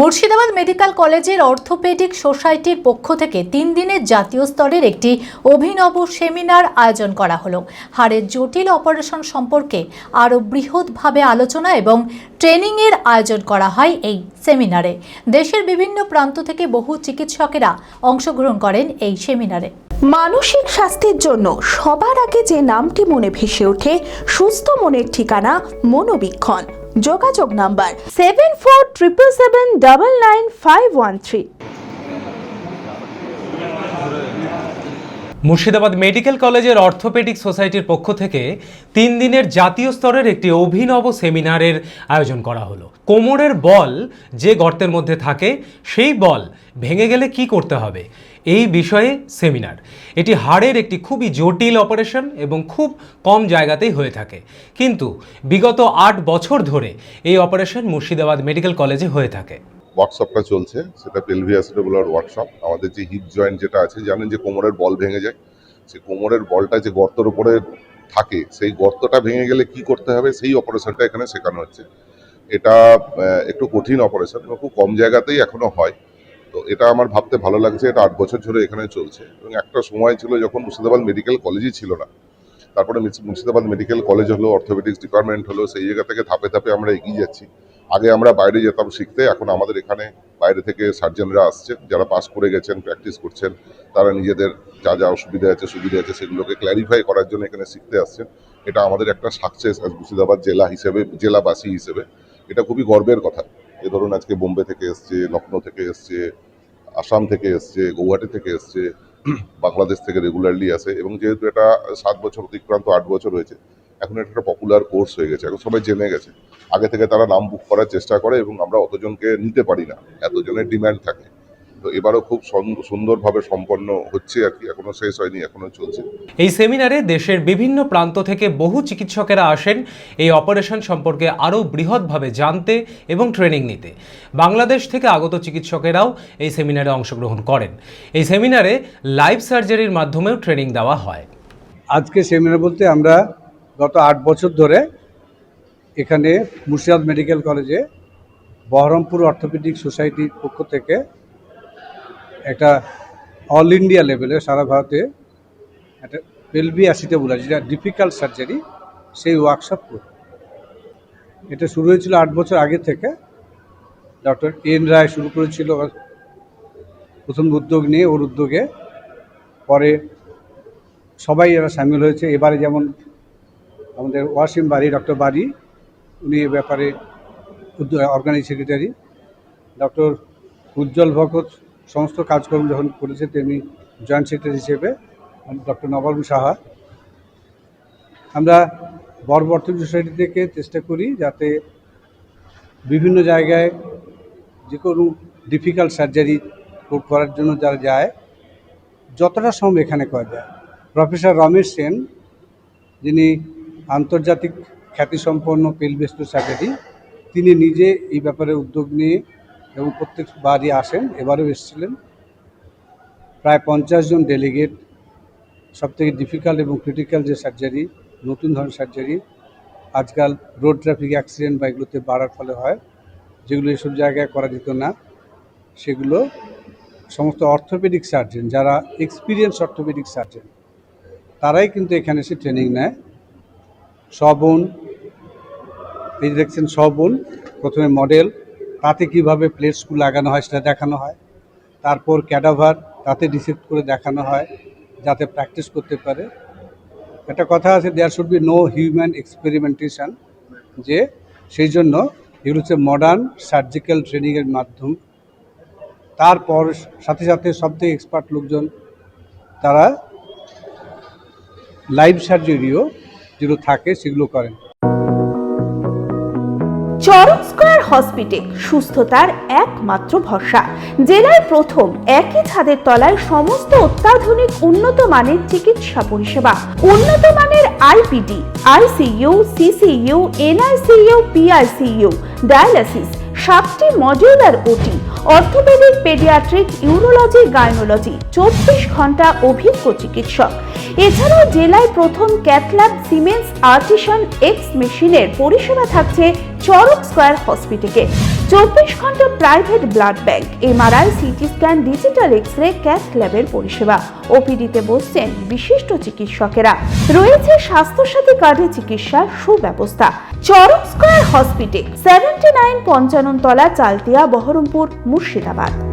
Murshidabad medical কলেজের orthopaedic সোসাইটির পক্ষ থেকে 3 দিনের জাতীয় স্তরের একটি অভিনব সেমিনার আয়োজন করা হলো। হাড়ের জটিল অপারেশন সম্পর্কে আরও বৃহৎভাবে আলোচনা এবং ট্রেনিং এর আয়োজন করা হয় এই সেমিনারে। দেশের বিভিন্ন প্রান্ত থেকে বহু চিকিৎসকেরা অংশগ্রহণ করেন এই সেমিনারে। মানসিক স্বাস্থ্যের জন্য সবার আগে যে নামটি মনে ভেসে ওঠে, সুস্থ মনের ঠিকানা মনোবীক্ষণ। যোগাযোগ নাম্বার 7477799513। মুর্শিদাবাদ মেডিকেল কলেজের অর্থোপেডিক সোসাইটির পক্ষ থেকে 3 দিনের জাতীয় স্তরের একটি অভিনব সেমিনারের আয়োজন করা হলো। কোমরের বল যে গর্তের মধ্যে থাকে, সেই বল ভেঙে গেলে কি করতে হবে, এই বিষয়ে সেমিনার। এটি হাড়ের একটি খুবই জটিল অপারেশন এবং খুব কম জায়গাতেই হয়ে থাকে, কিন্তু বিগত 8 বছর ধরে এই অপারেশন মুর্শিদাবাদ মেডিকেল কলেজে হয়ে থাকে। ওয়ার্কশপটা চলছে, সেটা পেলভিয়াসিডেবুলার ওয়ার্কশপ। আমাদের যে হিপ জয়েন্ট যেটা আছে, জানেন যে কোমরের বল ভেঙে যায়, সেই কোমরের বলটা যে গর্তের উপরে থাকে, সেই গর্তটা ভেঙে গেলে কি করতে হবে, সেই অপারেশনটা এখানে শেখানো হচ্ছে। এটা একটু কঠিন অপারেশন, খুব কম জায়গাতেই এখনো হয়। তো এটা আমার ভাবতে ভালো লাগছে। এটা 8 বছর ধরে এখানে চলছে এবং একটা সময় ছিল যখন মুর্শিদাবাদ মেডিকেল কলেজই ছিল না, তারপরে মুর্শিদাবাদ মেডিকেল কলেজ হলো, অর্থোপেডিক্স ডিপার্টমেন্ট হলো। সেই জায়গা থেকে ধাপে ধাপে আমরা এগিয়ে যাচ্ছি। আগে আমরা বাইরে যেতাম শিখতে, এখন আমাদের এখানে বাইরে থেকে সার্জনরা আসছেন, যারা পাস করে গেছেন, প্র্যাকটিস করছেন। তারা নিজেদের যা যা অসুবিধা আছে, সুবিধা আছে, সেগুলোকে ক্ল্যারিফাই করার জন্য এখানে শিখতে আসছেন। এটা আমাদের একটা সাকসেস মুর্শিদাবাদ জেলা হিসেবে, জেলাবাসী হিসেবে এটা খুবই গর্বের কথা। এ ধরুন আজকে বোম্বে থেকে এসছে, লখনৌ থেকে এসছে, আসাম থেকে এসছে, গৌহাটি থেকে এসছে, বাংলাদেশ থেকে রেগুলারলি আসে। এবং যেহেতু এটা 7 বছর অতিক্রান্ত 8 বছর হয়েছে, এখন এটা একটা পপুলার কোর্স হয়ে গেছে, এখন সবাই জেনে গেছে। আগে থেকে তারা নাম বুক করার চেষ্টা করে এবং আমরা অতজনকে নিতে পারি না, এতজনের ডিম্যান্ড থাকে। তো এবারও খুব সুন্দরভাবে সম্পন্ন হচ্ছে আর কি, এখনো শেষ হয়নি, এখনো চলছে। এই সেমিনারে দেশের বিভিন্ন প্রান্ত থেকে বহু চিকিৎসকেরা আসেন এই অপারেশন সম্পর্কে আরও বৃহৎভাবে জানতে এবং ট্রেনিং নিতে। বাংলাদেশ থেকে আগত চিকিৎসকেরাও এই সেমিনারে অংশগ্রহণ করেন। এই সেমিনারে লাইভ সার্জারির মাধ্যমেও ট্রেনিং দেওয়া হয়। আজকে সেমিনার বলতে আমরা গত 8 বছর ধরে এখানে মুর্শিদাবাদ মেডিকেল কলেজে বহরমপুর অর্থোপেডিক সোসাইটির পক্ষ থেকে একটা অল ইন্ডিয়া লেভেলে, সারা ভারতে একটা পেলভিয়াসিডেবুলার, যেটা ডিফিকাল্ট সার্জারি, সেই ওয়ার্কশপ করি। এটা শুরু হয়েছিল 8 বছর আগে থেকে। ডক্টর এন রায় শুরু করেছিল প্রথম উদ্যোগ নিয়ে, ওর উদ্যোগে পরে সবাই এরা সামিল হয়েছে। এবারে যেমন আমাদের ওয়াসিম বারি, ডক্টর বারি, উনি এ ব্যাপারে অর্গানাইজ সেক্রেটারি। ডক্টর উজ্জ্বল ভগত সমস্ত কাজকর্ম যখন করেছে, তেমনি জয়েন্ট সেক্রেটারি হিসেবে ডক্টর নবারুণ সাহা। আমরা বহরমপুর সোসাইটি থেকে চেষ্টা করি যাতে বিভিন্ন জায়গায় যে কোনো ডিফিকাল্ট সার্জারি করার জন্য যারা যায়, যতটা সম্ভব এখানে করা যায়। প্রফেসর রমেশ সেন, যিনি আন্তর্জাতিক খ্যাতিসম্পন্ন পেলভিয়াসিড সার্জারি, তিনি নিজে এই ব্যাপারে উদ্যোগ নিয়ে এবং প্রত্যেকবারই আসেন, এবারেও এসেছিলেন। প্রায় 50 জন ডেলিগেট। সবথেকে ডিফিকাল্ট এবং ক্রিটিক্যাল যে সার্জারি, নতুন ধরনের সার্জারি আজকাল রোড ট্রাফিক অ্যাক্সিডেন্ট বা এগুলোতে বাড়ার ফলে হয়, যেগুলো এসব জায়গায় করা যেত না, সেগুলো সমস্ত অর্থোপেডিক সার্জন, যারা এক্সপিরিয়েন্স অর্থোপেডিক সার্জন, তারাই কিন্তু এখানে এসে ট্রেনিং নেয়। সবন, এই দেখছেন সবন, প্রথমে মডেল, তাতে কিভাবে প্লেটসগুলো লাগানো হয় সেটা দেখানো হয়। তারপর ক্যাডাভার, তাতে ডিসেক্ট করে দেখানো হয় যাতে প্র্যাকটিস করতে পারে। একটা কথা আছে, there should be no human experimentation, যে সেই জন্য এগুলো হচ্ছে মডার্ন সার্জিক্যাল ট্রেনিংয়ের মাধ্যম। তারপর সাথে সাথে সবথেকে এক্সপার্ট লোকজন, তারা লাইভ সার্জারিও যেগুলো থাকে সেগুলো করেন। চরক স্কয়ার হসপিটাল সুস্থতার একমাত্র ভরসা। জেলায় প্রথম একই ছাদের তলায় সমস্ত অত্যাধুনিক উন্নত মানের চিকিৎসা পরিষেবা, উন্নত মানের IPD, ICU, CCU, NICU, PICU, dialysis, 7টি modular OT, orthopaedic, paediatric, urology, gynaecology, 24 ঘন্টা অভিজ্ঞ চিকিৎসক। এছাড়াও জেলায় প্রথম ক্যাথল্যাব, সিমেন্স, আর্টিসান, এক্স মেশিনের পরিষেবা থাকছে চরক স্কয়ার হসপিটালে। 24 ঘন্টা private blood bank, MRI, CT scan, digital x-ray, cath ল্যাবের পরিষেবা। ওপিডিতে বসছেন বিশিষ্ট চিকিৎসকেরা। রয়েছে স্বাস্থ্যসাথী কার্ডে চিকিৎসার সুব্যবস্থা। চরক স্কয়ার হসপিটাল, 79 পঞ্চানন তলা, চালতিয়া, বহরমপুর, মুর্শিদাবাদ।